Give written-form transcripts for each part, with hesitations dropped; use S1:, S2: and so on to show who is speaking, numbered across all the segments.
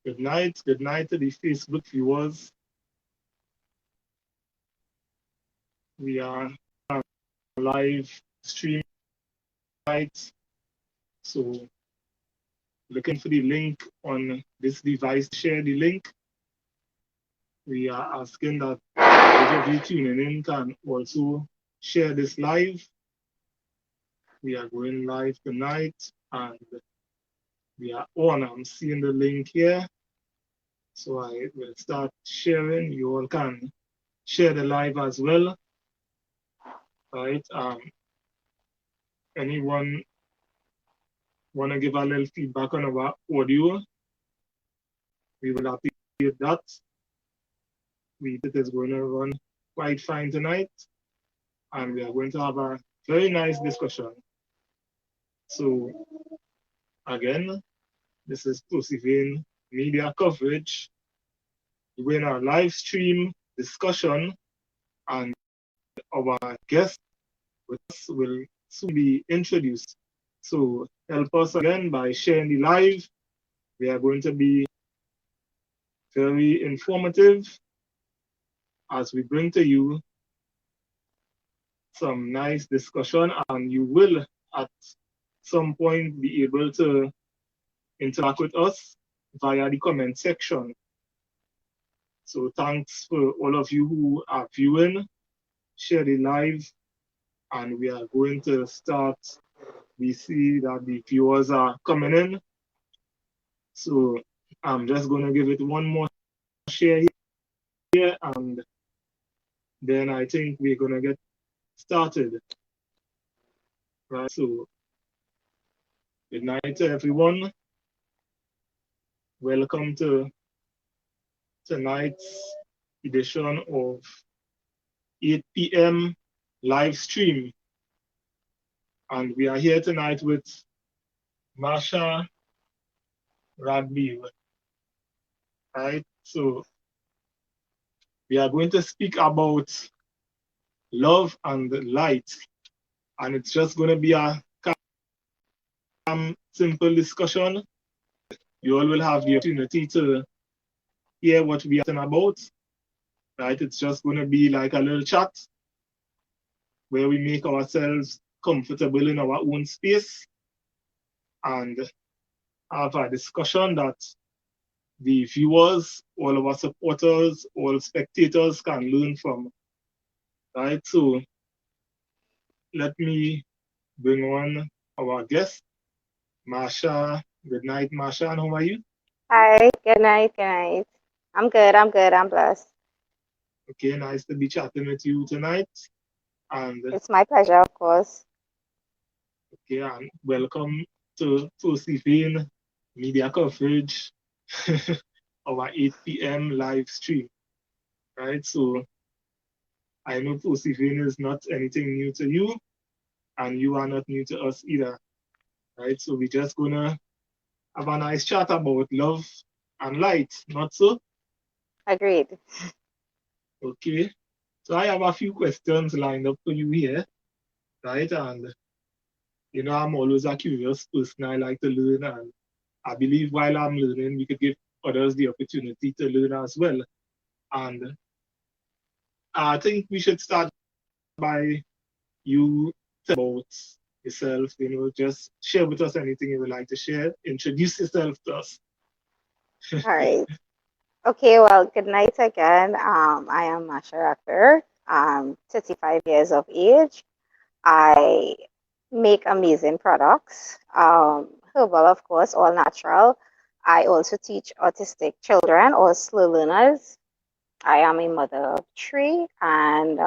S1: Good night to the Facebook viewers. We are live stream tonight. So looking for the link on this device, share the link. We are asking that those of you tuning in can also share this live. We are going live tonight and we are on. I'm seeing the link here. So I will start sharing. You all can share the live as well. Right. Anyone want to give a little feedback on our audio? We will appreciate that. It is going to run quite fine tonight, and we are going to have a very nice discussion. So, again, this is Tulasi media coverage. We're in our live stream discussion, and our guest with us will soon be introduced. So, help us again by sharing the live. We are going to be very informative as we bring to you some nice discussion, and you will at some point be able to interact with us via the comment section. So thanks for all of you who are viewing, share the live, and we are going to start. We see that the viewers are coming in. So I'm just going to give it one more share here, and then I think we're going to get started. Right, so good night to everyone. Welcome to tonight's edition of 8 p.m. live stream. And we are here tonight with Marsha Ragbir. Right, so we are going to speak about love and light. And it's just going to be a simple discussion. You all will have the opportunity to hear what we are talking about. Right? It's just going to be like a little chat where we make ourselves comfortable in our own space and have a discussion that the viewers, all of our supporters, all spectators can learn from. Right? So let me bring on our guest, Marsha. Good night, Marsha, and how are you?
S2: Hi, good night, good night. I'm good, I'm blessed.
S1: Okay, nice to be chatting with you tonight. And
S2: It's my pleasure, of course.
S1: okay, and welcome to Tulasi media coverage, our 8 p.m. live stream. Right, so I know Tulasi is not anything new to you, and you are not new to us either. Right, so we're just gonna have a nice chat about love and light, not so?
S2: Agreed.
S1: Okay, so I have a few questions lined up for you here, right? And you know, I'm always a curious person. I like to learn, and I believe while I'm learning, we could give others the opportunity to learn as well. And I think we should start by you about yourself. You know, just share with us anything you would like to share. Introduce yourself to us.
S2: All right. Okay, well, good night again. I am Marsha Ragbir. I'm 35 years of age. I make amazing products, herbal, of course, all natural. I also teach autistic children or slow learners. I am a mother of three, and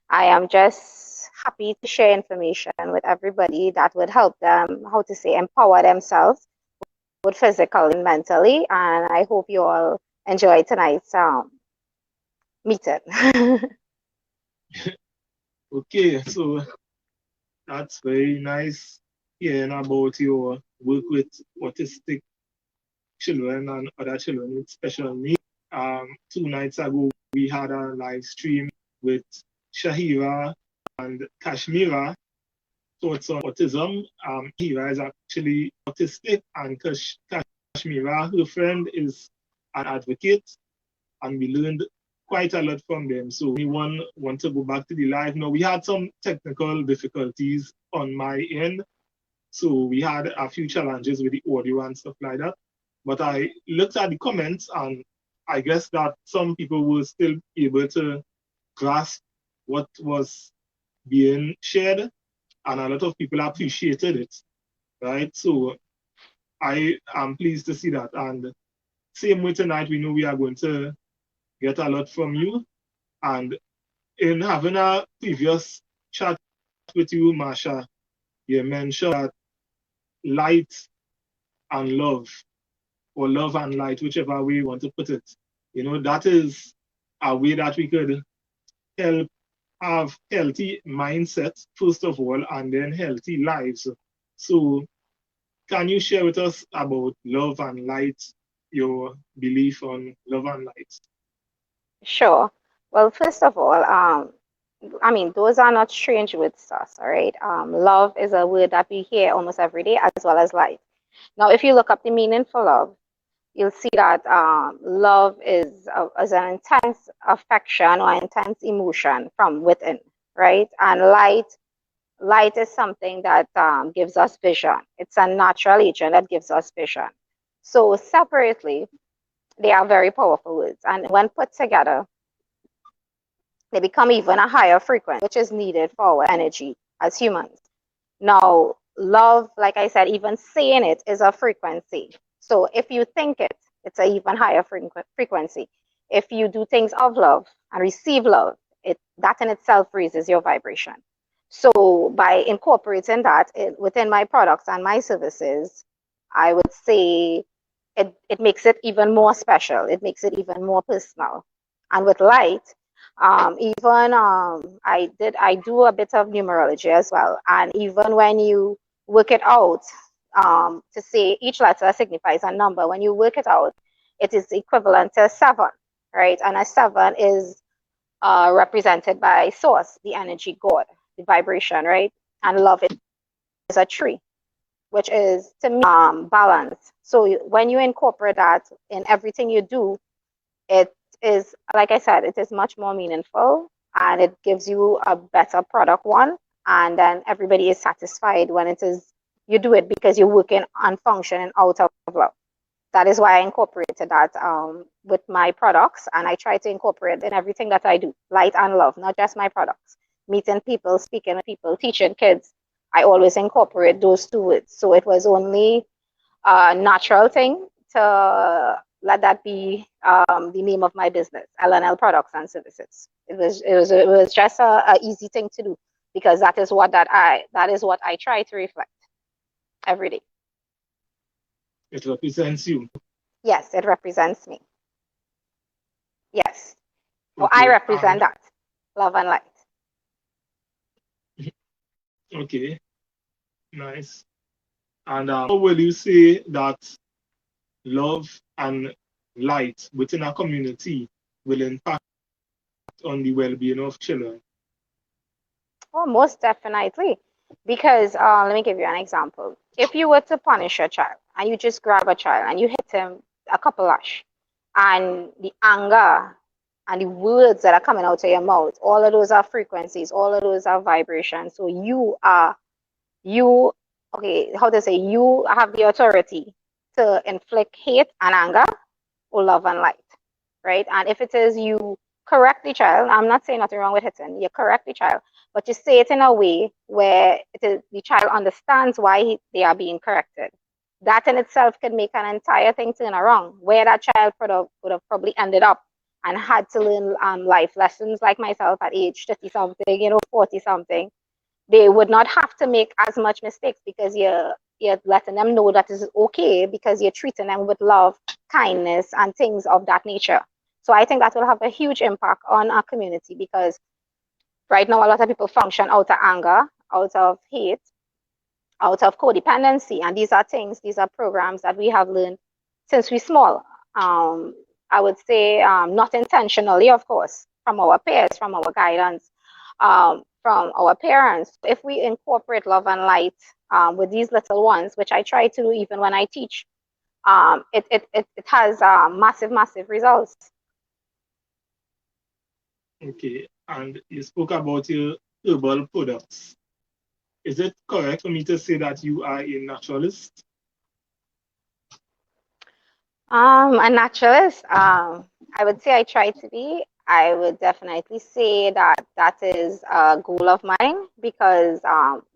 S2: I am just happy to share information with everybody that would help them, how to say, empower themselves, both physically and mentally. And I hope you all enjoy tonight's meeting.
S1: Okay, so that's very nice hearing about your work with autistic children and other children with special needs. 2 nights ago, we had a live stream with Shahira and Kashmira, thoughts on autism. Shahira is actually autistic, and Kashmira, her friend, is an advocate, and we learned quite a lot from them. So anyone want to go back to the live? Now we had some technical difficulties on my end, so we had a few challenges with the audio and stuff like that. But I looked at the comments, and I guess that some people were still able to grasp what was being shared, and a lot of people appreciated it, right? So I am pleased to see that. And same way tonight, we know we are going to get a lot from you. And in having a previous chat with you, Marsha, you mentioned that light and love, or love and light, whichever way you want to put it, that is a way that we could help have healthy mindsets, first of all, and then healthy lives. So, can you share with us about love and light, your belief on love and light?
S2: Sure. Well, first of all, I mean, those are not strange words to us, all right? Love is a word that we hear almost every day, as well as light. Now, if you look up the meaning for love, you'll see that love is an intense affection or intense emotion from within, right? And light is something that gives us vision. It's a natural agent that gives us vision. So separately, they are very powerful words, and when put together, they become even a higher frequency, which is needed for our energy as humans. Now, love, like I said, even saying it is a frequency. So if you think it, it's an even higher frequency. If you do things of love and receive love, that in itself raises your vibration. So by incorporating that within my products and my services, I would say it makes it even more special. It makes it even more personal. And with light, even I do a bit of numerology as well. And even when you work it out, to say each letter signifies a number, when you work it out, it is equivalent to 7, right? And a 7 is represented by source, the energy god, the vibration, right? And love is a tree, which is to me balance. So when you incorporate that in everything you do, it is, like I said, it is much more meaningful, and it gives you a better product one. And then everybody is satisfied when it is you do it because you're working and functioning out of love. That is why I incorporated that with my products, and I try to incorporate in everything that I do, light and love, not just my products. Meeting people, speaking with people, teaching kids, I always incorporate those two words. So it was only a natural thing to let that be the name of my business, LNL Products and Services. It was just a easy thing to do, because that is what I try to reflect every day.
S1: It represents you.
S2: Yes, it represents me. Yes. Well, I
S1: Okay.
S2: represent that. Love and light.
S1: Okay. Nice. And how will you say that love and light within a community will impact on the well-being of children?
S2: Oh, most definitely. Because let me give you an example. If you were to punish a child and you just grab a child and you hit him a couple lash, and the anger and the words that are coming out of your mouth, all of those are frequencies, all of those are vibrations. So you, okay, how to say, you have the authority to inflict hate and anger or love and light, right? And if it is you correct the child, I'm not saying nothing wrong with hitting, you correct the child, but you say it in a way where the child understands why they are being corrected. That in itself can make an entire thing turn around, where that child would have probably ended up and had to learn life lessons like myself at age 30 something, 40 something. They would not have to make as much mistakes because you're letting them know that it's okay, because you're treating them with love, kindness, and things of that nature. So I think that will have a huge impact on our community, because right now a lot of people function out of anger, out of hate, out of codependency, and these are programs that we have learned since we small. I would say not intentionally, of course, from our peers, from our guidance, from our parents. If we incorporate love and light with these little ones, which I try to do even when I teach, It has massive results.
S1: Okay, and you spoke about your herbal products. Is it correct for me to say that you are a naturalist?
S2: A naturalist. I would say I try to be. I would definitely say that that is a goal of mine because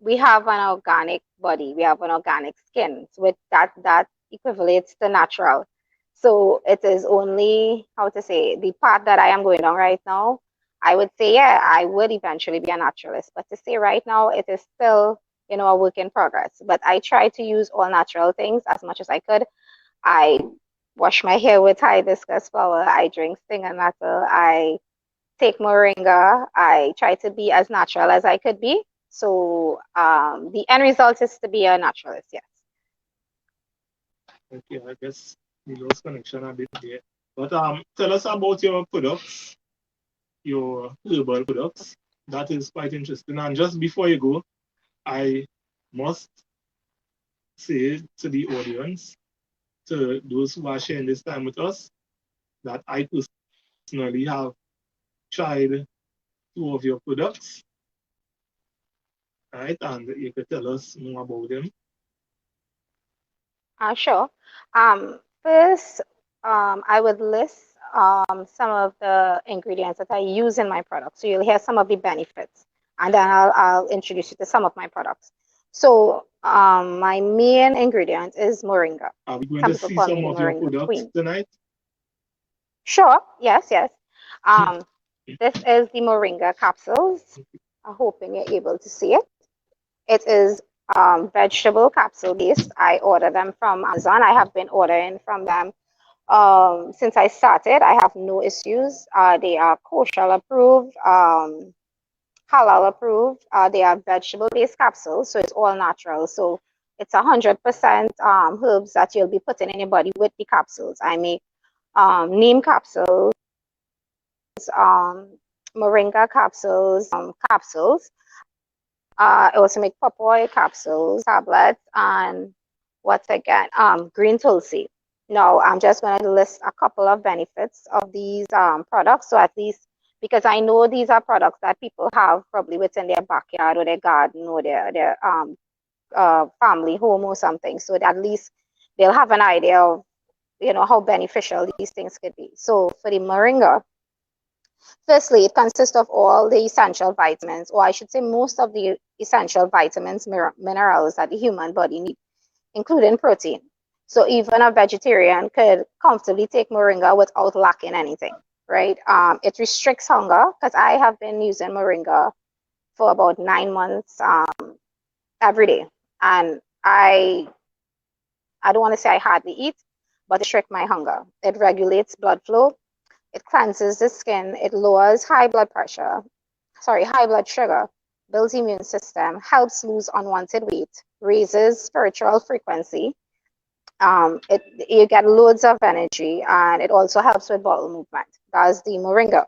S2: we have an organic body, we have an organic skin, so with that equates to natural. So it is only how to say the path that I am going on right now. I would say yeah, I would eventually be a naturalist, but to say right now, it is still a work in progress. But I try to use all natural things as much as I could. I wash my hair with hibiscus flower. I drink stinger nettle. I take moringa. I try to be as natural as I could be. So the end result is to be a naturalist, yes.
S1: Okay, I guess we lost connection a bit there. But tell us about your products, your herbal products. That is quite interesting. And just before you go, I must say to the audience, to those who are sharing this time with us, that I personally have tried two of your products, right? And you could tell us more about them.
S2: Sure. First, I would list some of the ingredients that I use in my product. So you'll hear some of the benefits, and then I'll introduce you to some of my products. So my main ingredient is moringa.
S1: Are we going
S2: Some
S1: to
S2: people
S1: see
S2: call
S1: some
S2: me the
S1: of your
S2: moringa
S1: products
S2: queen.
S1: tonight?
S2: Sure. Yes, yes. Um, this is the moringa capsules. I'm hoping you're able to see it. It is vegetable capsule based. I order them from Amazon. I have been ordering from them since I started. I have no issues. They are kosher approved, halal approved. They are vegetable based capsules, so it's all natural. So it's 100% herbs that you'll be putting in your body with the capsules. I make neem capsules, um, moringa capsules. I also make papaw capsules, tablets, and what again? Green tulsi. Now, I'm just going to list a couple of benefits of these products. So at least, because I know these are products that people have probably within their backyard or their garden or their family home or something. So that at least they'll have an idea of, how beneficial these things could be. So for the moringa, firstly, it consists of all the essential vitamins, or I should say most of the essential vitamins, minerals that the human body needs, including protein. So even a vegetarian could comfortably take moringa without lacking anything, right? It restricts hunger because I have been using moringa for about 9 months every day, and I don't want to say I hardly eat, but it restricts my hunger. It regulates blood flow. It cleanses the skin. It lowers high blood sugar, builds immune system, helps lose unwanted weight, raises spiritual frequency. You get loads of energy, and it also helps with bowel movement. That's the moringa.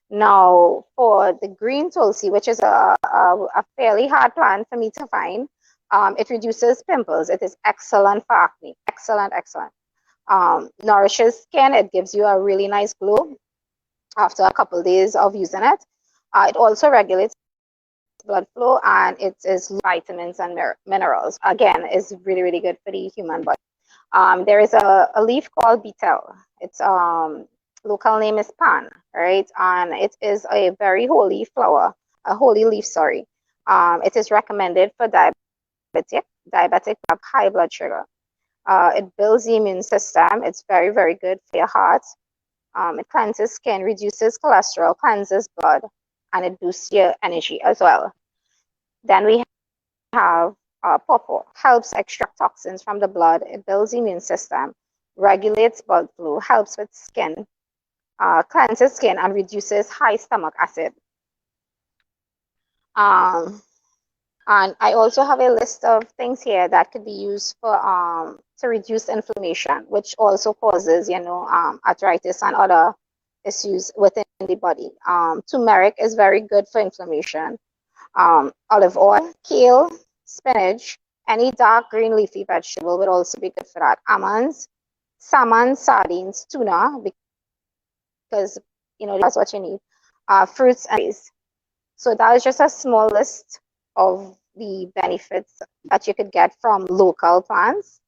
S2: Now, for the green tulsi, which is a fairly hard plant for me to find, it reduces pimples. It is excellent for acne. Excellent, excellent. Nourishes skin. It gives you a really nice glow after a couple of days of using it. It also regulates blood flow, and it is vitamins and minerals. Again, is really good for the human body. There is a leaf called betel. Its local name is pan, right? And it is a very holy flower, a holy leaf, sorry. It is recommended for diabetic who have high blood sugar. It builds the immune system. It's very good for your heart. It cleanses skin, reduces cholesterol, cleanses blood, and it boosts your energy as well. Then we have pawpaw, helps extract toxins from the blood. It builds the immune system, regulates blood flow, helps with skin, cleanses skin, and reduces high stomach acid. Um, and I also have a list of things here that could be used for to reduce inflammation, which also causes, arthritis and other issues within the body. Turmeric is very good for inflammation. Olive oil, kale, spinach, any dark green leafy vegetable would also be good for that. Almonds, salmon, sardines, tuna, because that's what you need. Fruits and berries. So that is just a small list of the benefits that you could get from local plants.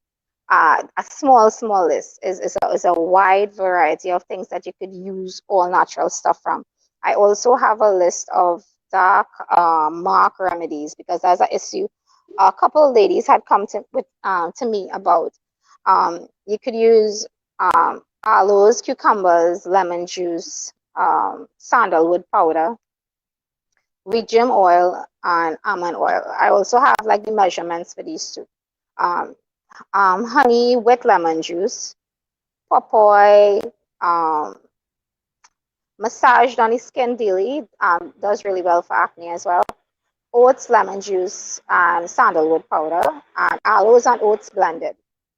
S2: A small list is a wide variety of things that you could use all natural stuff from. I also have a list of dark mark remedies because that's an issue a couple of ladies had come to me about. You could use aloes, cucumbers, lemon juice, sandalwood powder, radium oil, and almond oil. I also have like the measurements for these two. Um, Honey with lemon juice, papaw, um, massaged on the skin daily, does really well for acne as well. Oats, lemon juice, and sandalwood powder, and aloes and oats blended.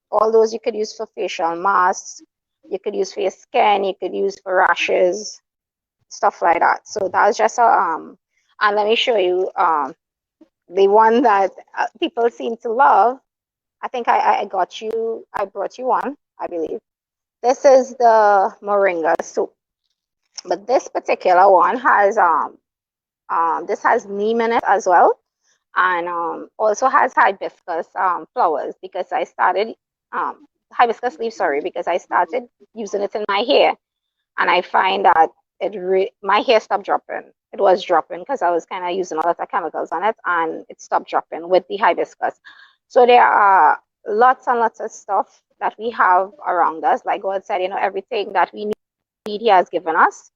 S2: All those you could use for facial masks, you could use for your skin, you could use for rashes, stuff like that. So that's just and let me show you the one that people seem to love. I think I brought you one, I believe. This is the Moringa Soup. But this particular one has this has neem in it as well, and also has hibiscus flowers because I started hibiscus leaves, sorry, because I started using it in my hair, and I find that my hair stopped dropping. It was dropping because I was kind of using a lot of chemicals on it, and it stopped dropping with the hibiscus. So there are lots and lots of stuff that we have around us. Like God said, everything that we need, He has given us.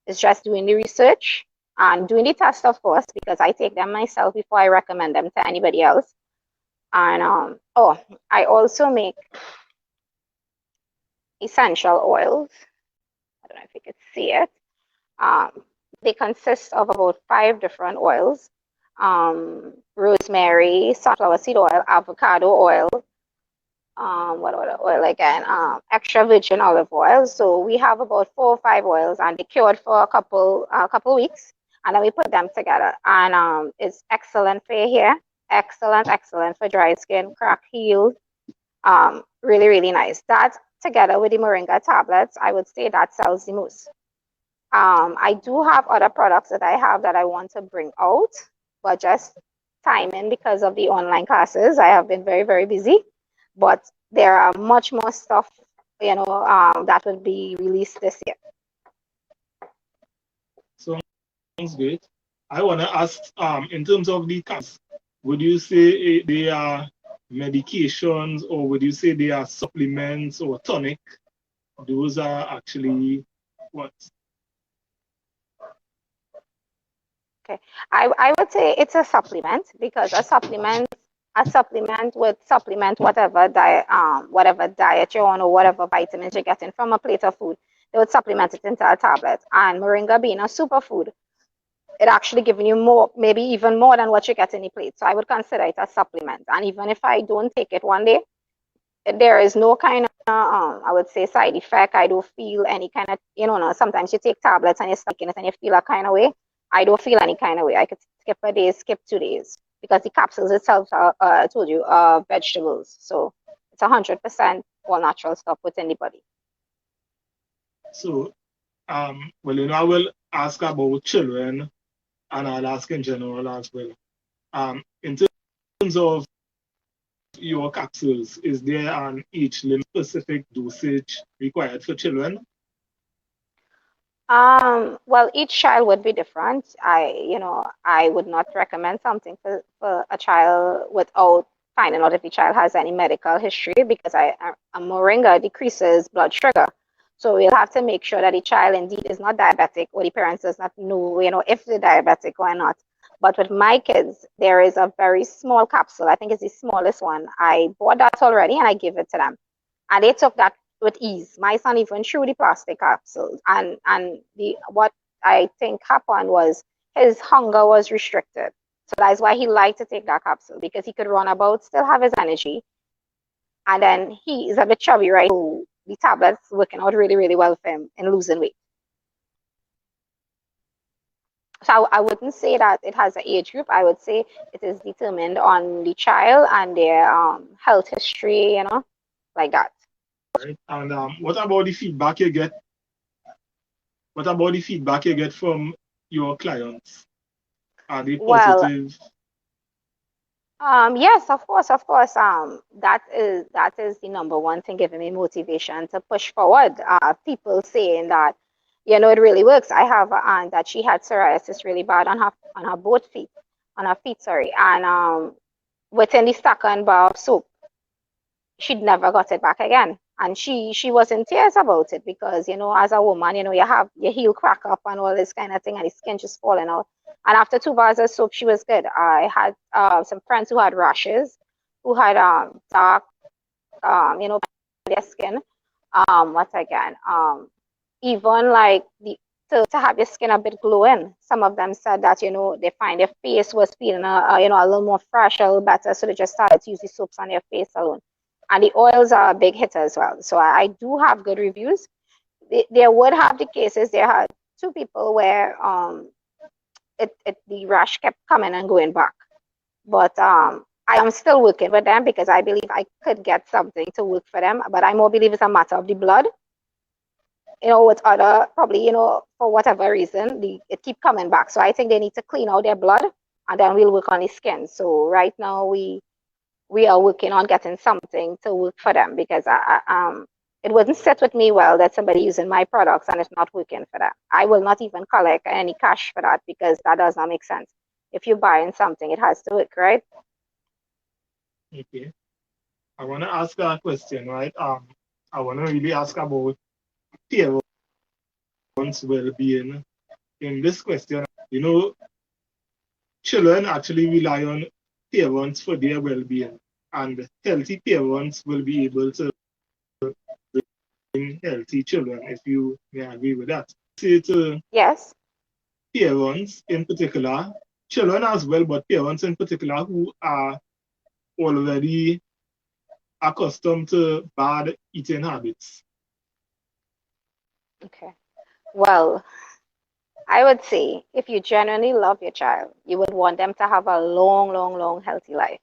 S2: It's just doing the research and doing the test, of course, because I take them myself before I recommend them to anybody else. And I also make essential oils. I don't know if you could see it. Um, they consist of about 5 different oils: rosemary, sunflower seed oil, avocado oil, what other oil again? Extra virgin olive oil. So we have about 4 or 5 oils, and they cured for a couple weeks, and then we put them together. And it's excellent for your hair, excellent for dry skin, crack healed. Really, really nice. That together with the moringa tablets, I would say that sells the most. I do have other products that I have that I want to bring out, but just timing because of the online classes, I have been very, very busy. But there are much more stuff, that will be released this year.
S1: Sounds great. I want to ask, in terms of the caps, would you say they are medications or would you say they are supplements or tonic? Those are actually what?
S2: Okay, I would say it's a supplement because a supplement would supplement whatever diet you're on or whatever vitamins you're getting from a plate of food. They would supplement it into a tablet. And moringa being a superfood, it actually giving you more, maybe even more than what you get in the plate. So I would consider it a supplement. And even if I don't take it one day, there is no kind of I would say side effect. I don't feel any kind of sometimes you take tablets and you're stuck in it and you feel a kind of way. I don't feel any kind of way. I could skip a day, skip 2 days because the capsules itself are I told you vegetables, so it's 100% all natural stuff within the body.
S1: So, well, I will ask about children and I'll ask in general as well. In terms of your capsules, is there an age limit specific dosage required for children?
S2: Well, each child would be different. I would not recommend something for a child without finding out if the child has any medical history because a moringa decreases blood sugar. So we'll have to make sure that the child indeed is not diabetic or the parents does not know, if they're diabetic or not. But with my kids, there is a very small capsule. I think it's the smallest one. I bought that already and I give it to them. And they took that with ease. My son even threw the plastic capsules, and the what I think happened was his hunger was restricted. So that's why he liked to take that capsule because he could run about, still have his energy, and then he is a bit chubby, right? So the tablets working out really, really well for him in losing weight. So I wouldn't say that it has an age group. I would say it is determined on the child and their health history, like that.
S1: right? And what about the feedback you get? What about the feedback you get from your clients? Are they
S2: Well,
S1: positive?
S2: yes, of course, of course. That is the number one thing giving me motivation to push forward. People saying that, it really works. I have an aunt that she had psoriasis really bad on her both feet, on her feet, sorry, and within the second bar of soap, she'd never got it back again. And she was in tears about it because, as a woman, you have your heel crack up and all this kind of thing, and the skin just falling out. And after 2 bars of soap, she was good. I had some friends who had rashes, who had dark, their skin. What again? Even like to have your skin a bit glowing. Some of them said that they find their face was feeling a little more fresh, a little better, so they just started to use the soaps on their face alone. And the oils are a big hit as well. So I do have good reviews. There would have the cases. There had two people where the rash kept coming and going back. But I am still working with them because I believe I could get something to work for them. But I more believe it's a matter of the blood. With other probably, for whatever reason, it keep coming back. So I think they need to clean out their blood, and then we'll work on the skin. So right now we are working on getting something to work for them because it wouldn't sit with me well that somebody using my products and it's not working for them. I will not even collect any cash for that because that does not make sense. If you're buying something, it has to work, right?
S1: Okay. I want to ask a question, right? I want to really ask about parents' well-being. In this question, children actually rely on parents for their well-being, and healthy parents will be able to bring healthy children, if you may agree with that. Say to
S2: Yes.
S1: parents in particular, children as well, but parents in particular who are already accustomed to bad eating habits.
S2: Okay. Well, I would say if you genuinely love your child, you would want them to have a long, long, long, healthy life,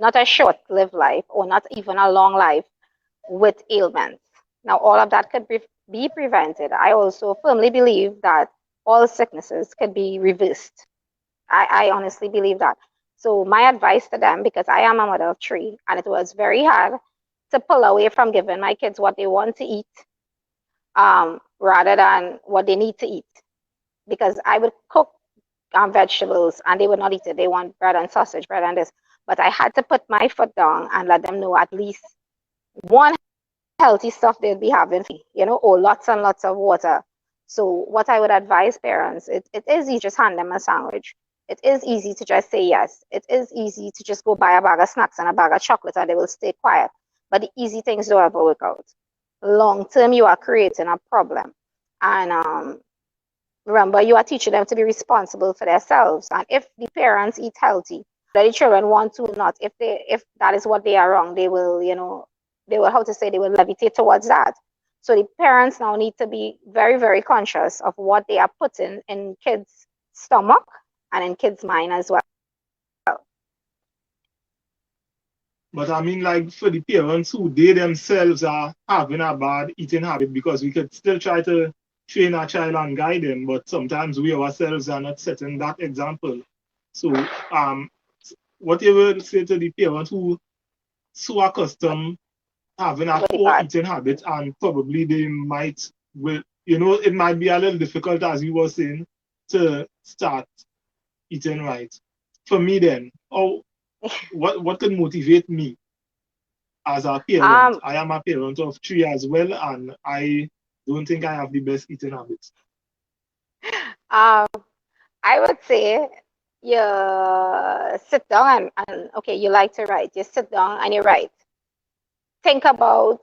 S2: not a short-lived life or not even a long life with ailments. Now, all of that could be prevented. I also firmly believe that all sicknesses could be reversed. I honestly believe that. So, my advice to them, because I am a mother of three, and it was very hard to pull away from giving my kids what they want to eat rather than what they need to eat. Because I would cook vegetables and they would not eat it. They want bread and sausage, bread and this. But I had to put my foot down and let them know at least one healthy stuff they'll be having, or lots and lots of water. So what I would advise parents, it is easy to just hand them a sandwich. It is easy to just say yes. It is easy to just go buy a bag of snacks and a bag of chocolate and they will stay quiet. But the easy things don't ever work out. Long term, you are creating a problem. And remember, you are teaching them to be responsible for themselves. And if the parents eat healthy, that the children want to not, if that is what they are wrong, they will, they will, how to say, they will levitate towards that. So the parents now need to be very, very conscious of what they are putting in kids' stomach and in kids' mind as well.
S1: But I mean, like for the parents who they themselves are having a bad eating habit, because we could still try to train our child and guide them, but sometimes we ourselves are not setting that example. So, what you will say to the parents who so accustomed having a
S2: Really
S1: poor
S2: bad.
S1: eating habit, and probably they might will it might be a little difficult, as you were saying, to start eating right. For me then, what can motivate me as a parent?
S2: um,
S1: I am a parent of three as well, and I don't think I have the best eating habits.
S2: um, I would say you sit down and okay, you like to write. You sit down and you write. Think about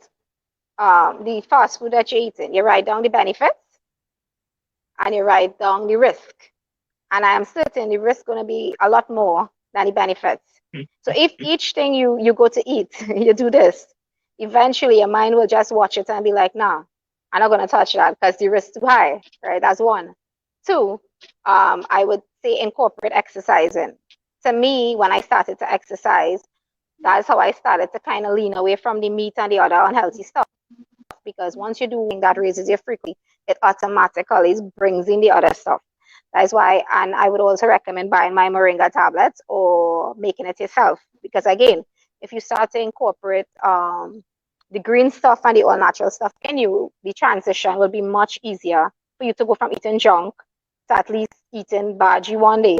S2: the fast food that you're eating. You write down the benefits and you write down the risk. And I am certain the risk is going to be a lot more than the benefits. So if each thing you go to eat, you do this, eventually your mind will just watch it and be like, nah, I'm not going to touch that because the risk is too high, right? That's one. Two, I would say incorporate exercising. To me, when I started to exercise, that's how I started to kind of lean away from the meat and the other unhealthy stuff. because once you do that raises your frequency, it automatically brings in the other stuff. That's why, and I would also recommend buying my Moringa tablets or making it yourself. Because again, if you start to incorporate the green stuff and the all natural stuff in you, the transition will be much easier for you to go from eating junk to at least eating bhaji one day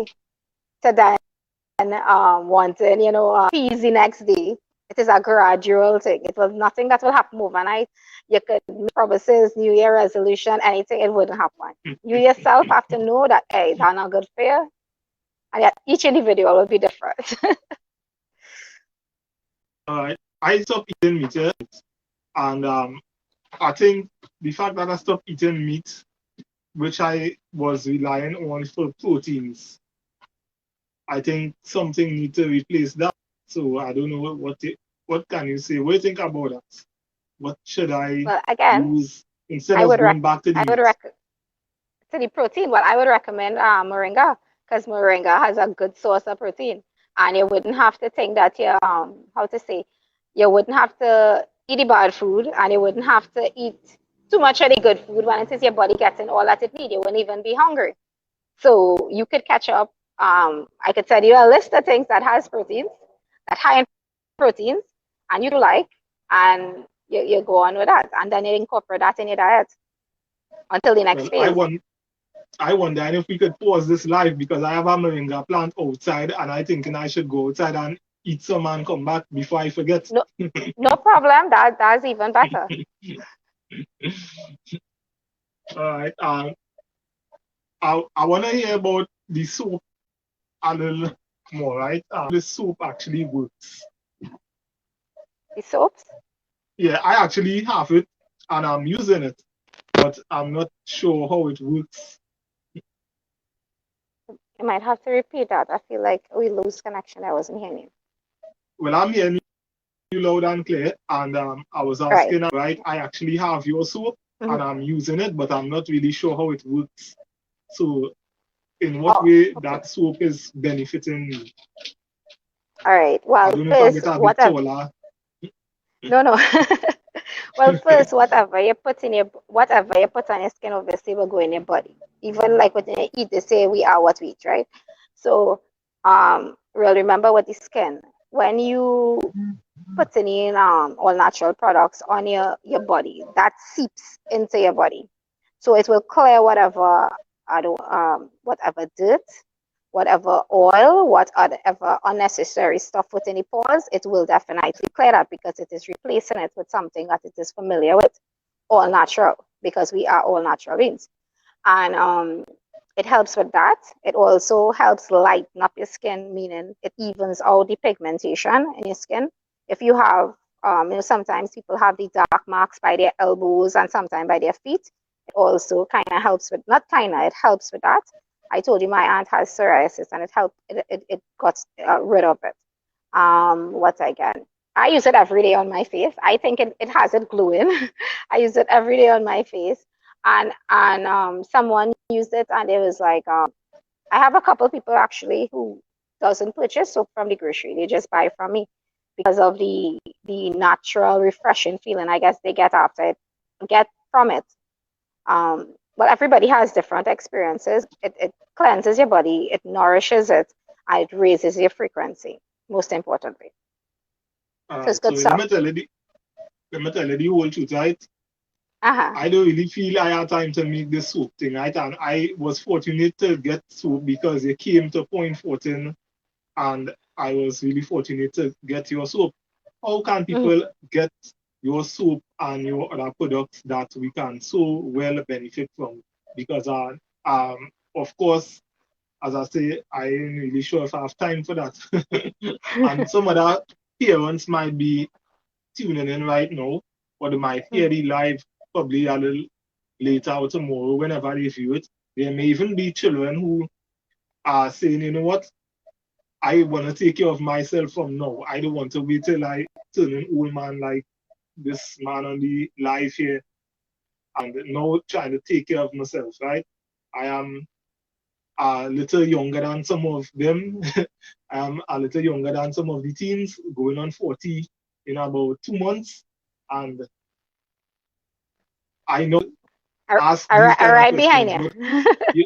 S2: to then wanting, peas the next day. It is a gradual thing. It was nothing that will happen overnight. You could make promises, New Year resolution, anything, it wouldn't happen. You yourself have to know that, hey, that's not good for you. And yet each individual will be different.
S1: I stopped eating meat, and I think the fact that I stopped eating meat, which I was relying on for proteins, I think something needs to replace that. So I don't know what can you say? What do you think about that? What should I
S2: Well, again,
S1: use instead
S2: I
S1: of
S2: would
S1: going back to the
S2: I would
S1: meat?
S2: to the protein. Well, I would recommend moringa because moringa has a good source of protein, and you wouldn't have to think that you how to say you wouldn't have to eat the bad food, and you wouldn't have to eat too much of the good food when it is your body getting all that it needs. You wouldn't even be hungry, so you could catch up. I could tell you a list of things that has proteins, that high in proteins, and you like, and you go on with that, and then you incorporate that in your diet until the next
S1: Well,
S2: phase.
S1: I wonder if we could pause this live because I have a moringa plant outside and I think I should go outside and eat some and come back before I forget.
S2: No, no problem. That's even better.
S1: All right. I want to hear about the soap a little more, right? The soap actually works.
S2: The soaps?
S1: Yeah, I actually have it and I'm using it, but I'm not sure how it works.
S2: You might have to repeat that. I feel like we lose connection. I wasn't hearing you.
S1: Well, I'm hearing you loud and clear, and I was
S2: Right.
S1: asking, right? I actually have your soap and I'm using it, but I'm not really sure how it works. So, in what way
S2: Okay.
S1: that soap is benefiting me?
S2: All right.
S1: I
S2: Well,
S1: don't know if I
S2: first,
S1: get a bit
S2: whatever.
S1: taller.
S2: No, no. Well, first, whatever you put on your skin, obviously will go in your body. Even like when you eat, they say we are what we eat, right? So, well, remember with the skin, when you putting in all natural products on your body, that seeps into your body, so it will clear whatever I don't whatever dirt, whatever oil, whatever unnecessary stuff within the pores. It will definitely clear that because it is replacing it with something that it is familiar with, all natural, because we are all natural beings. And it helps with that. It also helps lighten up your skin, meaning it evens out the pigmentation in your skin. If you have, sometimes people have the dark marks by their elbows and sometimes by their feet. It also kind of helps with, not kind of, it helps with that. I told you my aunt has psoriasis and it got rid of it. What again? I use it every day on my face. I think it has it glowing. I use it every day on my face. And someone used it and it was like, I have a couple of people actually who doesn't purchase soap from the grocery. They just buy from me because of the natural refreshing feeling I guess they get from it. But everybody has different experiences. It cleanses your body, it nourishes it, and it raises your frequency, most importantly.
S1: All
S2: So it's
S1: right. So
S2: good
S1: let
S2: stuff.
S1: me tell you the whole truth, right?
S2: Uh-huh.
S1: I don't really feel I had time to make this soap thing, right? And I was fortunate to get soap because it came to point 14 and I was really fortunate to get your soap. How can
S2: Mhm.
S1: people get your soap and your other products that we can so well benefit from? Because, of course, as I say, I ain't really sure if I have time for that. And some other parents might be tuning in right now, or they might hear the live probably a little later or tomorrow whenever they view it. There may even be children who are saying, you know what, I want to take care of myself from now. I don't want to wait till I turn an old man like this man on the live here and now trying to take care of myself, right? I am a little younger than some of them. I am a little younger than some of the teens, going on 40 in about 2 months. And I know
S2: I,
S1: ask
S2: I,
S1: these
S2: I
S1: kind of
S2: right behind
S1: questions, but
S2: you.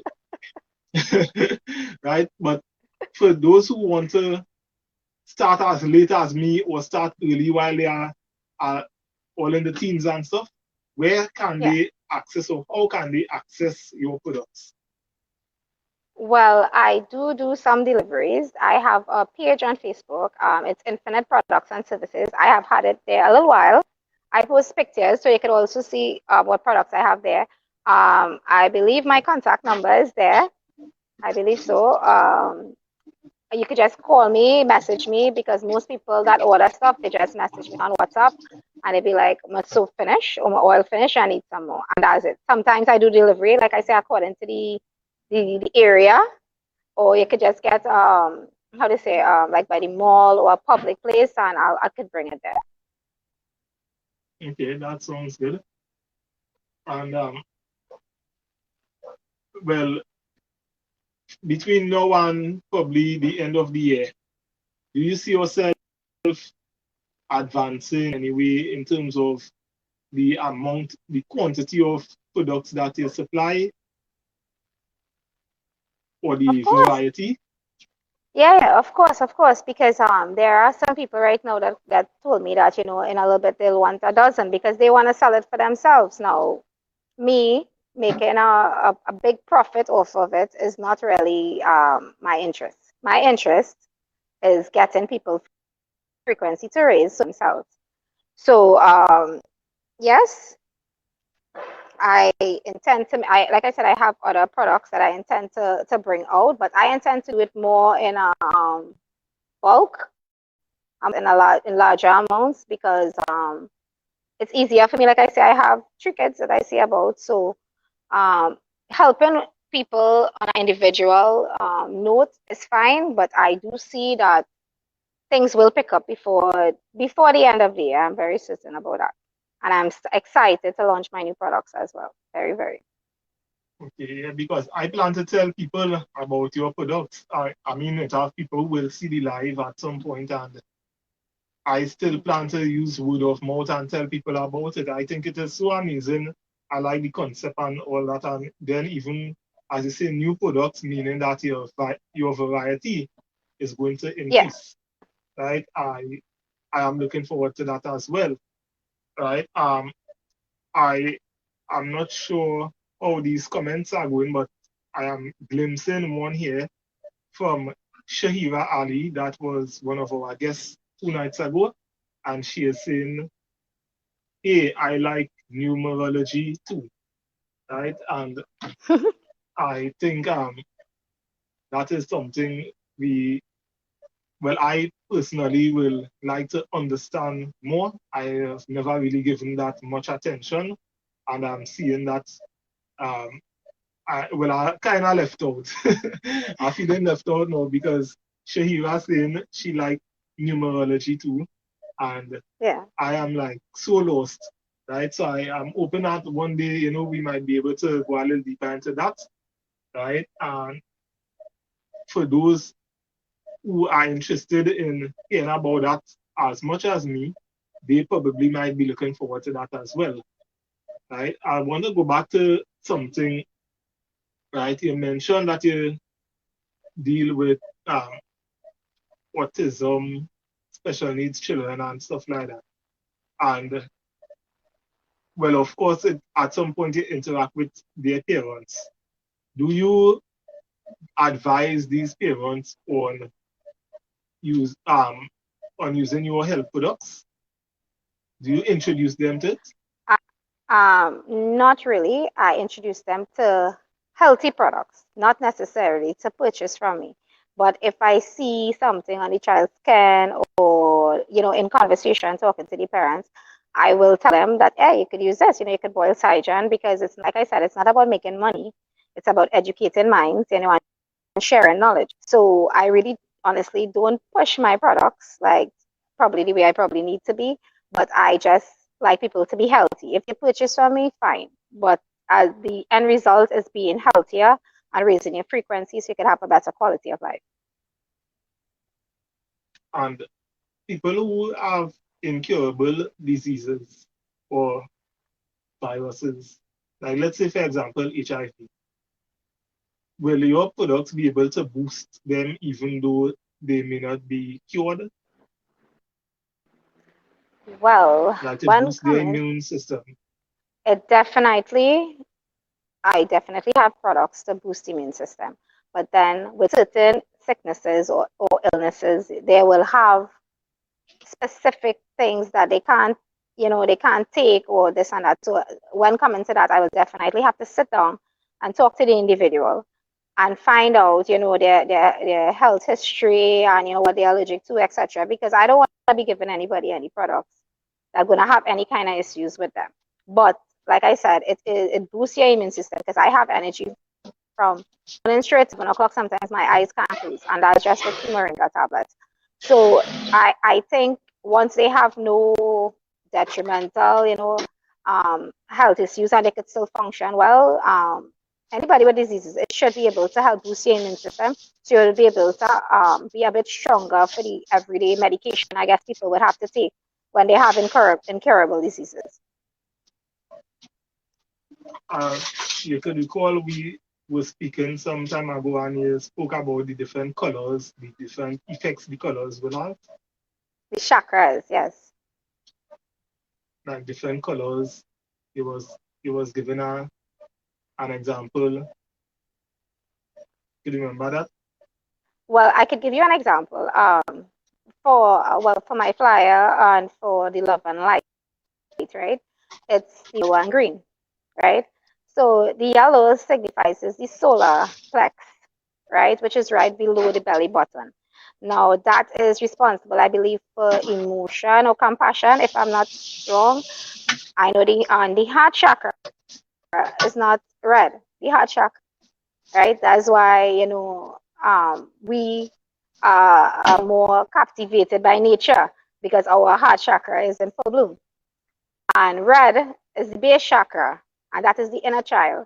S1: you, right? But for those who want to start as late as me or start early while they are all in the teens and stuff, where can
S2: Yeah.
S1: they access or how can they access your products?
S2: Well, I do some deliveries. I have a page on Facebook. It's Infinite Products and Services. I have had it there a little while. I post pictures, so you can also see what products I have there. I believe my contact number is there. I believe so. You could just call me, message me, because most people that order stuff, they just message me on WhatsApp and they be like, my soap finish or my oil finish, I need some more. And that's it. Sometimes I do delivery, like I say, according to the area, or you could just get how to say like by the mall or a public place, and I could bring it there.
S1: Okay, that sounds good. And well, between now and probably the end of the year, do you see yourself advancing anyway in terms of the amount, the quantity of products that you supply or
S2: Of
S1: the
S2: course.
S1: variety?
S2: Yeah, yeah, of course, because there are some people right now that told me that, in a little bit they'll want a dozen because they want to sell it for themselves. Now, me making a big profit off of it is not really my interest. My interest is getting people frequency to raise themselves. So yes, I intend to. Like I said, I have other products that I intend to bring out, but I intend to do it more in a bulk, in larger amounts because it's easier for me. Like I say, I have three kids that I see about, so um, helping people on an individual note is fine, but I do see that things will pick up before the end of the year. I'm very certain about that, and I'm excited to launch my new products as well. Very, very.
S1: Okay, because I plan to tell people about your products. I mean, it have people will see the live at some point, and I still plan to use word of mouth and tell people about it. I think it is so amazing. I like the concept and all that. And then even as you say, new products, meaning that your variety is going to
S2: Yeah.
S1: increase, right? I am looking forward to that as well, right? I am not sure how these comments are going, but I am glimpsing one here from Shahira Ali, that was one of our guests 2 nights ago, and she is saying, "Hey, I like numerology too," right? And I think that is something I personally will like to understand more. I have never really given that much attention, and I'm seeing that um, I kind of left out. I feeling left out now because Shahira saying she like numerology too, and
S2: Yeah.
S1: I am like so lost, right? So I am hoping that one day, we might be able to go a little deeper into that, right? And for those who are interested in hearing about that as much as me, they probably might be looking forward to that as well, right? I want to go back to something, right? You mentioned that you deal with um, autism, special needs children, and stuff like that. And well, of course, at some point you interact with their parents. Do you advise these parents use on using your health products? Do you introduce them to it?
S2: Not really. I introduce them to healthy products, not necessarily to purchase from me. But if I see something on the child's skin or, in conversation talking to the parents, I will tell them that, hey, you could use this, you could boil Saijan because it's, like I said, it's not about making money. It's about educating minds, and sharing knowledge. So I really honestly don't push my products like probably the way I probably need to be, but I just like people to be healthy. If they purchase from me, fine. But the end result is being healthier and raising your frequency so you can have a better quality of life.
S1: And people who have incurable diseases or viruses. Like let's say, for example, HIV. Will your products be able to boost them even though they may not be cured?
S2: Well,
S1: Like to
S2: one
S1: boost their
S2: comment,
S1: immune system?
S2: it definitely, I definitely have products to boost the immune system. But then with certain sicknesses or illnesses, they will have specific things that they can't, they can't take or this and that. So when coming to that, I will definitely have to sit down and talk to the individual and find out, their health history and what they're allergic to, etc. Because I don't want to be giving anybody any products that are going to have any kind of issues with them. But like I said, it boosts your immune system because I have energy from morning straight to 1 o'clock. Sometimes my eyes can't close, and that's just with 2 Moringa tablets. So I think once they have no detrimental, health issues and they could still function well, anybody with diseases, it should be able to help boost your immune system. So you'll be able to be a bit stronger for the everyday medication I guess people would have to take when they have incurable diseases.
S1: Uh, you could recall we were speaking some time ago and you spoke about the different colors, the different effects the colors will have.
S2: The chakras, yes.
S1: Like different colors. It was given an example. Could you remember that?
S2: Well, I could give you an example. For my flyer and for the love and light, right? It's the yellow and green, right? So the yellow signifies is the solar plex, right, which is right below the belly button. Now that is responsible, I believe, for emotion or compassion, if I'm not wrong. I know the heart chakra is not red. The heart chakra, right? That's why we are more captivated by nature because our heart chakra is in full bloom. And red is the base chakra, and that is the inner child.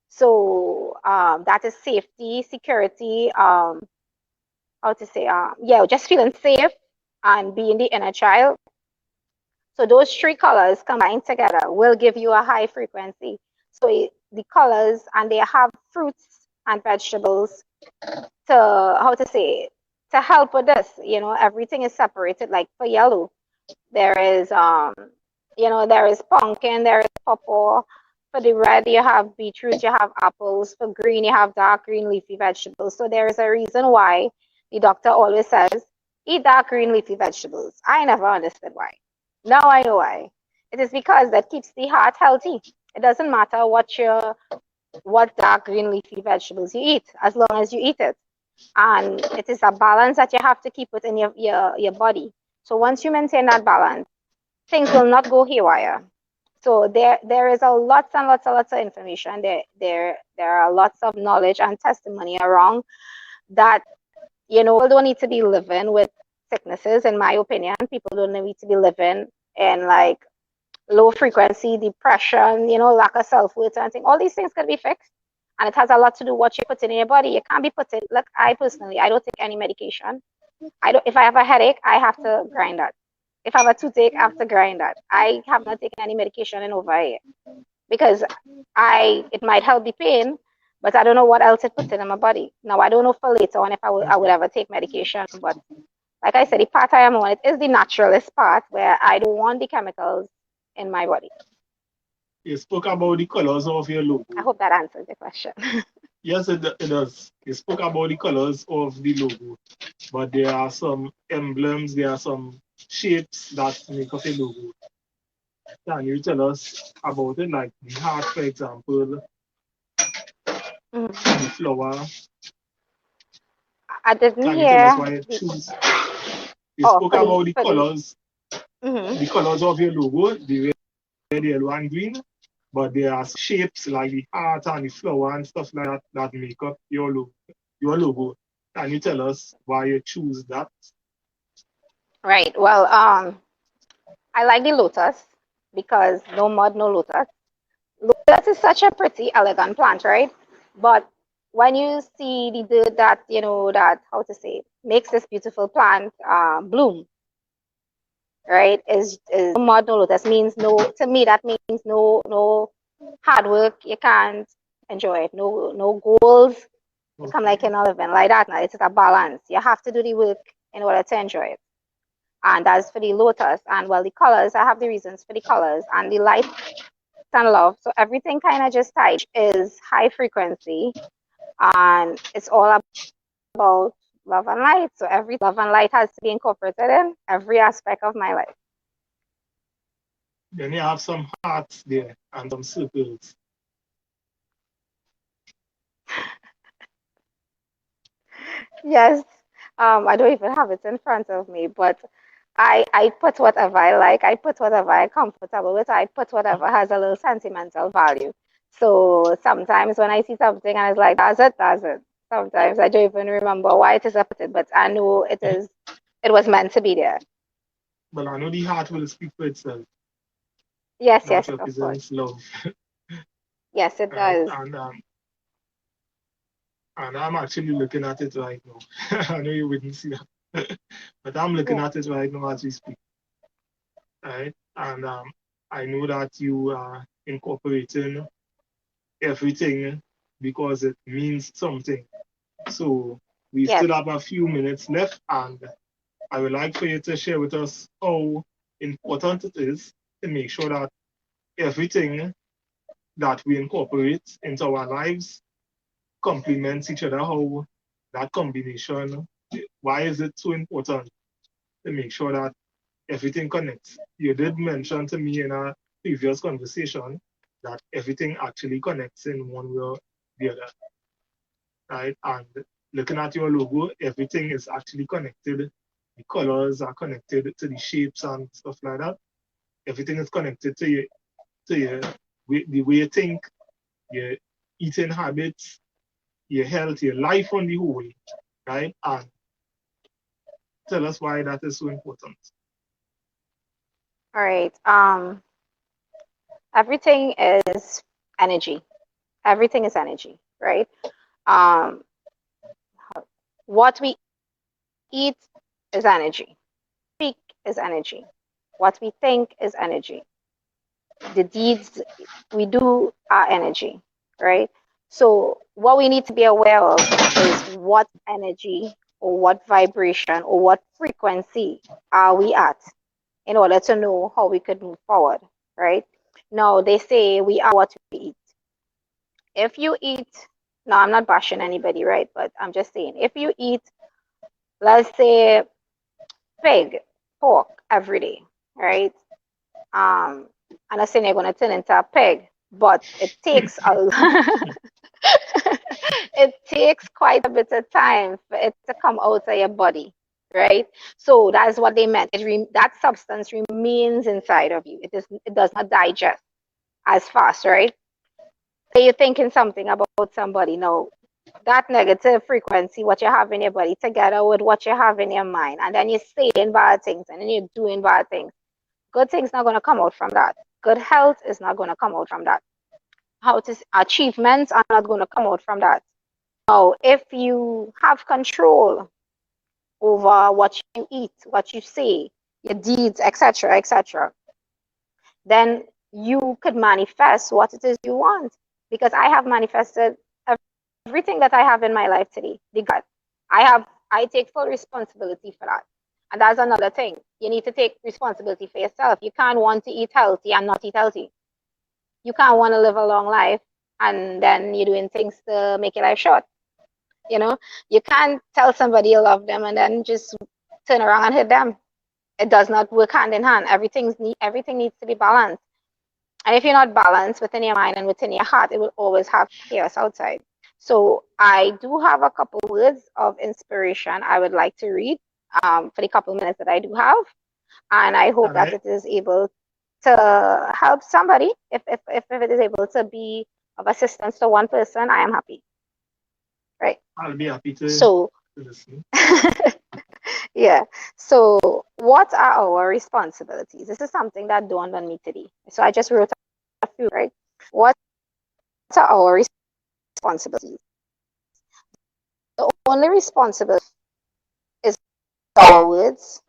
S2: So that is safety, security, how to say, yeah, just feeling safe and being the inner child. So those three colors combined together will give you a high frequency. So the colors, and they have fruits and vegetables to, how to say, to help with this. Everything is separated. Like for yellow, there is there is pumpkin, there is purple. For the red, you have beetroot, you have apples. For green, you have dark green leafy vegetables. So there is a reason why the doctor always says, eat dark green leafy vegetables. I never understood why. Now I know why. It is because that keeps the heart healthy. It doesn't matter what dark green leafy vegetables you eat, as long as you eat it. And it is a balance that you have to keep within your body. So once you maintain that balance, things will not go haywire. So there is a lots and lots of information. There are lots of knowledge and testimony around that, people don't need to be living with sicknesses, in my opinion. People don't need to be living in like low frequency depression, lack of self-worth and things. All these things can be fixed. And it has a lot to do what you put in your body. You can't be putting, like I personally, I don't take any medication. If I have a headache, I have to grind that. If I have a toothache, I have to grind that. I have not taken any medication in over a year because it might help the pain, but I don't know what else it puts in my body. Now I don't know for later on if I would ever take medication, but like I said, the part I am on, it is the naturalist part where I don't want the chemicals in my body.
S1: You spoke about the colors of your
S2: I
S1: logo.
S2: hope that answers the question.
S1: Yes, it does. You spoke about the colors of the logo, but there are some emblems, there are some shapes that make up a logo. Can you tell us about it? Like the heart, for example,
S2: Mhm.
S1: the flower.
S2: I didn't
S1: Can you tell us
S2: hear
S1: why you
S2: the,
S1: choose? You spoke
S2: for the
S1: about the
S2: for the
S1: colors,
S2: mhm.
S1: the colors of your logo, the red, yellow, and green. But there are shapes like the heart and the flower and stuff like that that make up your logo. Your logo. Can you tell us why you choose that?
S2: Right. Well, I like the lotus because no mud, no lotus. Lotus is such a pretty, elegant plant, right? But when you see the dirt that, that, how to say, makes this beautiful plant bloom, right? Is no mud, no lotus means no, to me that means no hard work, you can't enjoy it. No goals, become like
S1: Okay.
S2: you're not living like that. Now it's a balance. You have to do the work in order to enjoy it. And that's for the lotus. And well, the colors, I have the reasons for the colors and the light and love. So everything kind of just tied is high frequency, and it's all about love and light. So everything love and light has to be incorporated in every aspect of my life.
S1: Then you have some hearts there and some circles.
S2: Yes, I don't even have it in front of me, but I put whatever I like. I put whatever I'm comfortable with. I put whatever has a little sentimental value. So sometimes when I see something and it's like, that's it, that's it. Sometimes I don't even remember why it is I put it, but I know it was meant to be there.
S1: But I know the heart will speak for itself.
S2: Yes,
S1: That
S2: yes, of course.
S1: represents love,
S2: Yes, it
S1: right?
S2: does.
S1: And I'm actually looking at it right now. I know you wouldn't see that, but I'm looking
S2: Yeah.
S1: at it right now as we speak, right? And I know that you are incorporating everything because it means something. So we
S2: Yes.
S1: still have a few minutes left, and I would like for you to share with us how important it is to make sure that everything that we incorporate into our lives complements each other, how that combination, why is it so important to make sure that everything connects? You did mention to me in a previous conversation that everything actually connects in one way or the other, right? And looking at your logo, everything is actually connected. The colors are connected to the shapes and stuff like that. Everything is connected to your the way you think, your eating habits, your health, your life on the whole, right? And tell us why that is so important.
S2: All right. Everything is energy. Everything is energy, right? Um, what we eat is energy. Speak is energy. What we think is energy. The deeds we do are energy, right? So what we need to be aware of is what energy or what vibration or what frequency are we at in order to know how we could move forward, right? Now they say we are what we eat. If you eat, now I'm not bashing anybody, right? But I'm just saying, if you eat, let's say, pig, pork every day, right? Um, I'm not saying you're going to turn into a pig, but it takes a it takes quite a bit of time for it to come out of your body, right? So that's what they meant. That substance remains inside of you. It does not digest as fast, right? So you're thinking something about somebody. No, that negative frequency, what you have in your body, together with what you have in your mind, and then you're saying bad things and then you're doing bad things. Good things not going to come out from that. Good health is not going to come out from that. How to achievements are not going to come out from that. Now, if you have control over what you eat, what you say, your deeds, etc., etc., then you could manifest what it is you want. Because I have manifested everything that I have in my life today. I take full responsibility for that. And that's another thing. You need to take responsibility for yourself. You can't want to eat healthy and not eat healthy. You can't want to live a long life and then you're doing things to make your life short. You know, you can't tell somebody you love them and then just turn around and hit them. It does not work hand in hand. Everything needs to be balanced. And if you're not balanced within your mind and within your heart, it will always have chaos outside. So I do have a couple words of inspiration I would like to read for the couple minutes that I do have. And I hope
S1: And
S2: that
S1: I,
S2: it is able to help somebody. If it is able to be of assistance to one person, I am happy. Right.
S1: I'll be happy
S2: So,
S1: to listen.
S2: yeah. So, what are our responsibilities? This is something that dawned on me today. So, I just wrote a few, right? What are our responsibilities? The only responsibility is our words.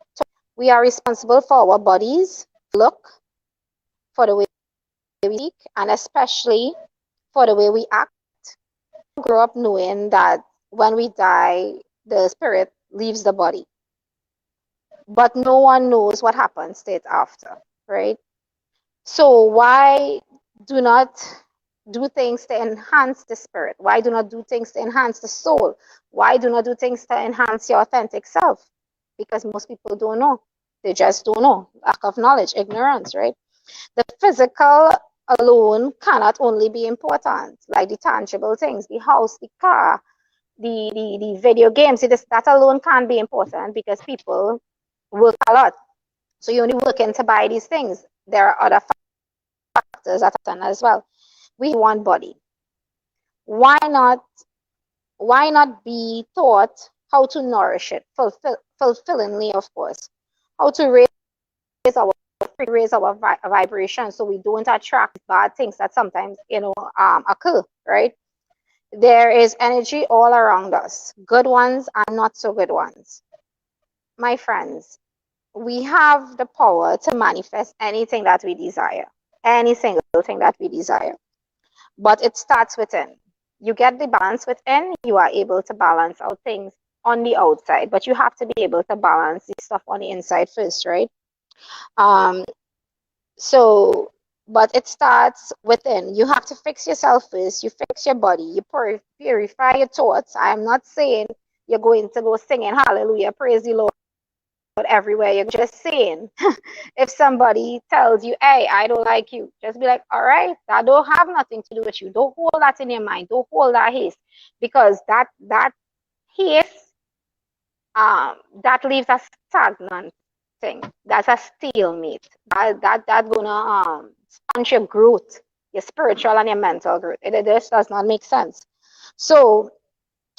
S2: We are responsible for our bodies, look, for the way we speak, and especially for the way we act. Grow up knowing that when we die, the spirit leaves the body, but no one knows what happens to it after, right? So why do not do things to enhance the spirit? Why do not do things to enhance the soul? Why do not do things to enhance your authentic self? Because most people don't know. They just don't know. Lack of knowledge, ignorance, right? The physical alone cannot only be important, like the tangible things, the house, the car, the video games. That alone can't be important because people work a lot. So you're only working to buy these things. There are other factors that happen as well. We have one body. Why not? Why not be taught how to nourish it, fulfillingly, of course, how to raise our vibration so we don't attract bad things that sometimes occur, right? There is energy all around us, good ones and not so good ones. My friends, we have the power to manifest anything that we desire, any single thing that we desire. But it starts within. You get the balance within, you are able to balance out things on the outside, but you have to be able to balance the stuff on the inside first, right? Um, so, but it starts within. You have to fix yourself first. You fix your body. You purify your thoughts. I am not saying you're going to go singing hallelujah, praise the Lord everywhere. You're just saying, if somebody tells you, hey, I don't like you, just be like, all right, that don't have nothing to do with you. Don't hold that in your mind. Don't hold that haste, because that haste that leaves a stagnant thing. That's a stalemate. That's gonna stunt your growth, your spiritual and your mental growth. It just does not make sense. So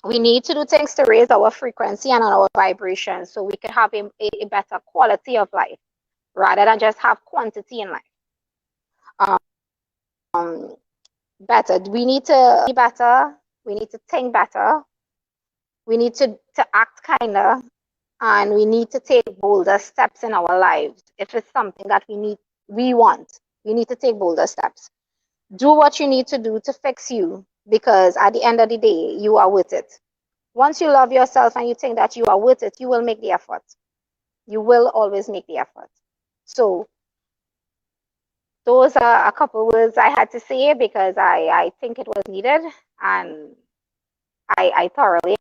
S2: we need to do things to raise our frequency and our vibration so we can have a better quality of life rather than just have quantity in life. Um, better. We need to be better. We need to think better. We need to act kinder, and we need to take bolder steps in our lives. If it's something that we want, we need to take bolder steps. Do what you need to do to fix you, because at the end of the day, you are worth it. Once you love yourself and you think that you are worth it, you will make the effort. You will always make the effort. So those are a couple words I had to say because I think it was needed, and I thoroughly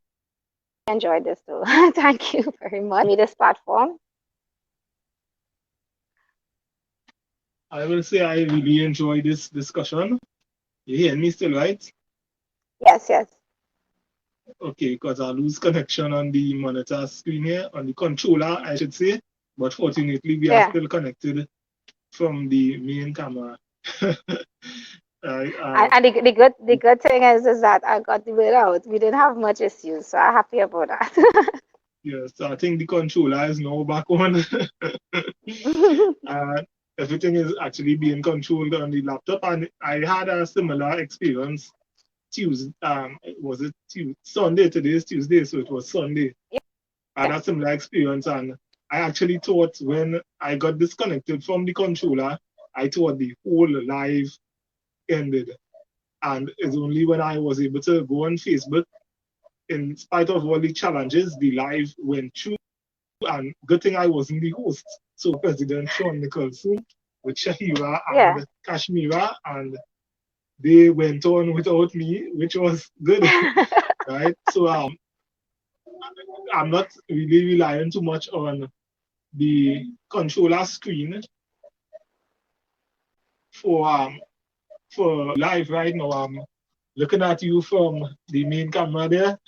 S2: enjoyed this too. Thank you very much for this platform.
S1: I will say I really enjoy this discussion. You hear me still, right?
S2: Yes, yes.
S1: Okay, because I lose connection on the monitor screen here, on the controller, I should say. But fortunately, we are
S2: Yeah.
S1: still connected from the main camera.
S2: And the good thing is that I got the word out. We didn't have much issues, so I'm happy about that.
S1: Yes, so I think the controller is now back on. Everything is actually being controlled on the laptop, and I had a similar experience Tuesday. Was it Tuesday? Sunday? Today is Tuesday, so it was Sunday.
S2: Yeah.
S1: I had a similar experience, and I actually thought when I got disconnected from the controller, I thought the whole live ended. And it's only when I was able to go on Facebook, in spite of all the challenges, the live went through. And good thing I wasn't the host. So President Sean Nicholson with Shahira
S2: Yeah.
S1: and Kashmira, and they went on without me, which was good, right? So I'm not really relying too much on the controller screen for live right now. I'm looking at you from the main camera there,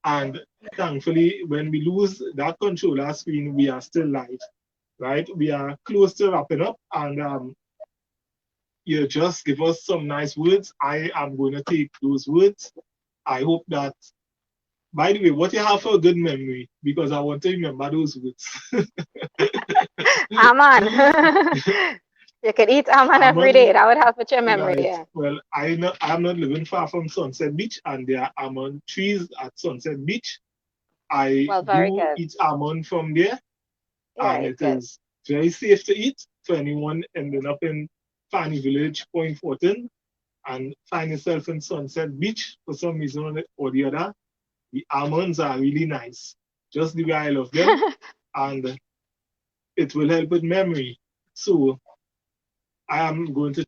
S1: and thankfully, when we lose that controller screen, we are still live, right? We are close to wrapping up, and you just give us some nice words. I am going to take those words. I hope that, by the way, what you have for a good memory, because I want to remember those words.
S2: Aman. You could eat almond every
S1: Almond,
S2: day. That would help with your memory.
S1: right?
S2: Yeah.
S1: Well, I'm not living far from Sunset Beach, and there are almond trees at Sunset Beach. I
S2: Well, very
S1: do
S2: good.
S1: eat almond from there, and
S2: Right,
S1: it
S2: good.
S1: is very safe to eat for anyone ending up in Fanny Village, Point Fortin, and find yourself in Sunset Beach for some reason or the other. The almonds are really nice, just the way I love them, and it will help with memory. So I am going to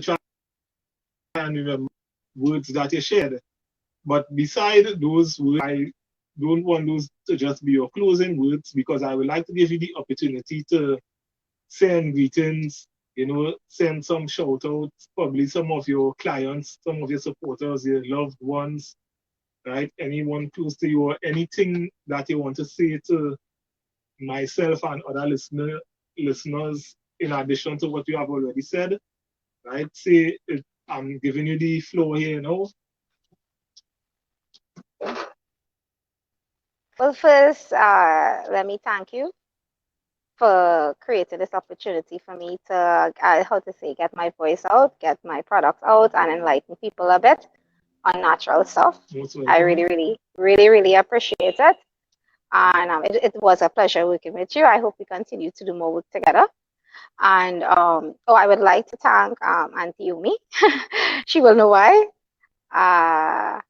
S1: try and remember words that you shared. But beside those words, I don't want those to just be your closing words because I would like to give you the opportunity to send greetings, send some shout outs, probably some of your clients, some of your supporters, your loved ones, right? Anyone close to you, or anything that you want to say to myself and other listeners in addition to what you have already said, right? Say it, I'm giving you the floor here now.
S2: Well, first, let me thank you for creating this opportunity for me to, how to say, get my voice out, get my products out, and enlighten people a bit on natural stuff.
S1: Most
S2: I
S1: welcome.
S2: really, really, really, really appreciate it. And it was a pleasure working with you. I hope we continue to do more work together. And I would like to thank Auntie Yumi. She will know why. Uh,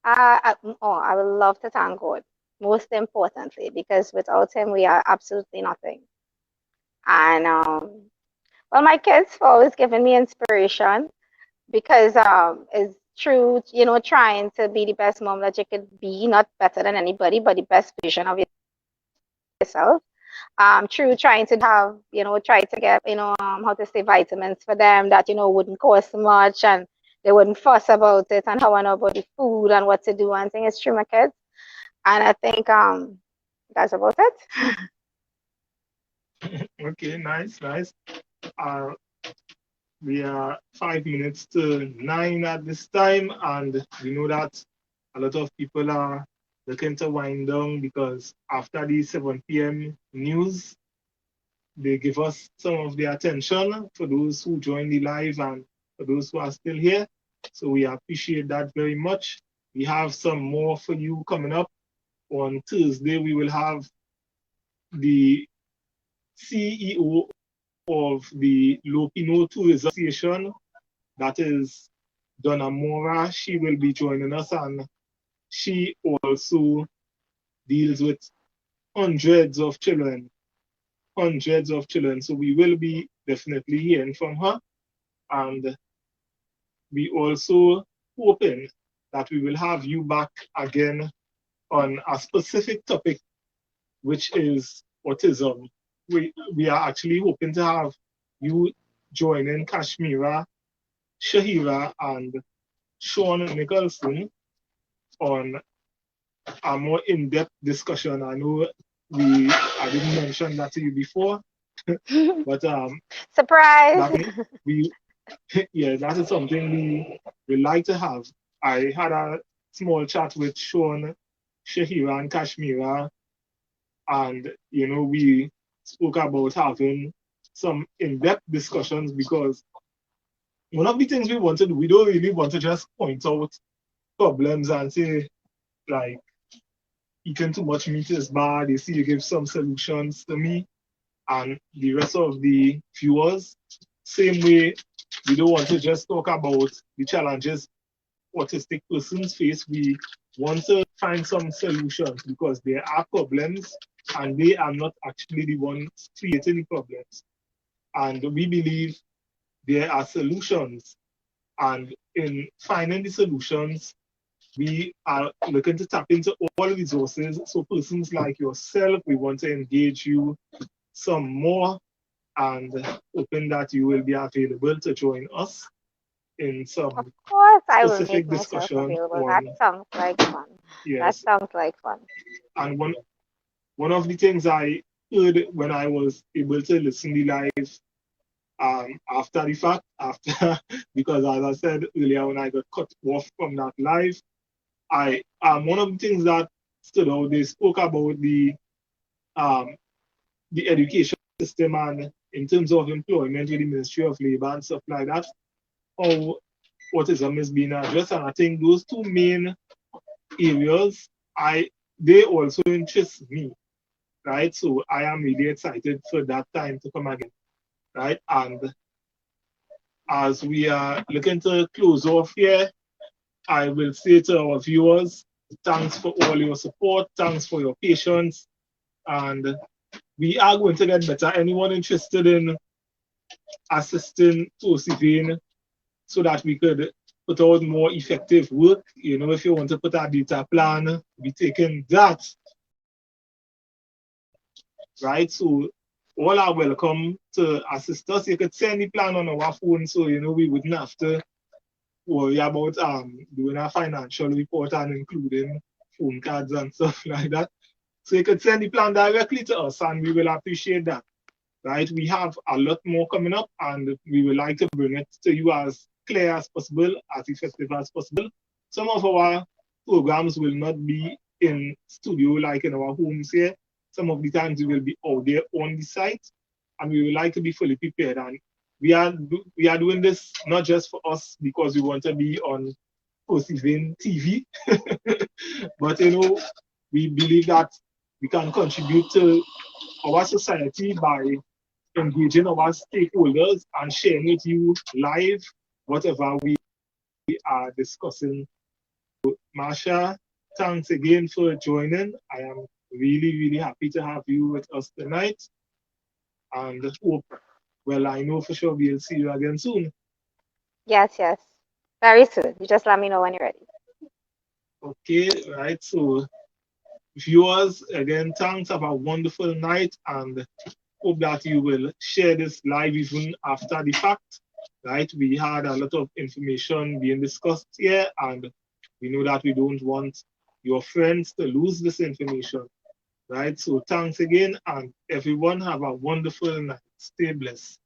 S2: I would love to thank God, most importantly, because without Him, we are absolutely nothing. And well, my kids for always giving me inspiration because it's true, trying to be the best mom that you could be, not better than anybody, but the best version of yourself. True, trying to have, try to get, how to say, vitamins for them that, wouldn't cost much and they wouldn't fuss about it and how I know about the food and what to do and things. It's true, my kids. And I think that's about it.
S1: Okay, nice, nice. Uh, we are 5 minutes to 9 at this time, and we know that a lot of people are looking to wind down because after the 7 p.m. news, they give us some of their attention for those who join the live and for those who are still here. So we appreciate that very much. We have some more for you coming up. On Thursday, we will have the CEO of the Lopino Tourism Association, that is Donna Mora. She will be joining us, and she also deals with hundreds of children, hundreds of children. So we will be definitely hearing from her. And we also hoping that we will have you back again on a specific topic, which is autism. We are actually hoping to have you joining Kashmira, Shahira, and Sean Nicholson on a more in-depth discussion. I know I didn't mention that to you before, but
S2: Surprise!
S1: that we yeah, that is something we like to have. I had a small chat with Sean, Shahira, and Kashmira, and we spoke about having some in-depth discussions because one of the things we want to do, we don't really want to just point out problems and say like eating too much meat is bad. You see, you give some solutions to me and the rest of the viewers. Same way, we don't want to just talk about the challenges autistic persons face. We want to find some solutions because there are problems and they are not actually the ones creating the problems. And we believe there are solutions. And in finding the solutions, we are looking to tap into all resources. So persons like yourself, we want to engage you some more and hoping that you will be available to join us in
S2: Of
S1: some
S2: course, I will make
S1: specific
S2: myself
S1: discussion
S2: available. That
S1: on,
S2: sounds like fun. That
S1: yes.
S2: sounds like fun.
S1: And one of the things I heard when I was able to listen to live after the fact, after because as I said earlier, when I got cut off from that live, I one of the things that stood out, they spoke about um, the education system and in terms of employment with the Ministry of Labor and stuff like that, how autism is being addressed. And I think those two main areas, they also interest me right? So I am really excited for that time to come again, right? And as we are looking to close off here, I will say to our viewers, thanks for all your support, thanks for your patience, and we are going to get better. Anyone interested in assisting Tulasi so that we could put out more effective work? You know, if you want to put a data plan, be taking that, right? So all are welcome to assist us. You could send the plan on our phone, so you know we wouldn't have to worry about doing a financial report and including phone cards and stuff like that. So you could send the plan directly to us, and we will appreciate that. Right? We have a lot more coming up, and we would like to bring it to you as clear as possible, as effective as possible. Some of our programs will not be in studio like in our homes here. Some of the times we will be out there on the site, and we would like to be fully prepared. And we are doing this not just for us because we want to be on Perseverance TV, but you know we believe that we can contribute to our society by engaging our stakeholders and sharing with you live whatever we are discussing. Marsha, thanks again for joining. I am really, really happy to have you with us tonight. And hope, well, I know for sure we'll see you again soon.
S2: Yes, yes. Very soon. You just let me know when you're ready.
S1: Okay, right. So, viewers, again, thanks. Have a wonderful night and hope that you will share this live even after the fact. Right? We had a lot of information being discussed here, and we know that we don't want your friends to lose this information. Right? So thanks again, and everyone have a wonderful night. Stay blessed.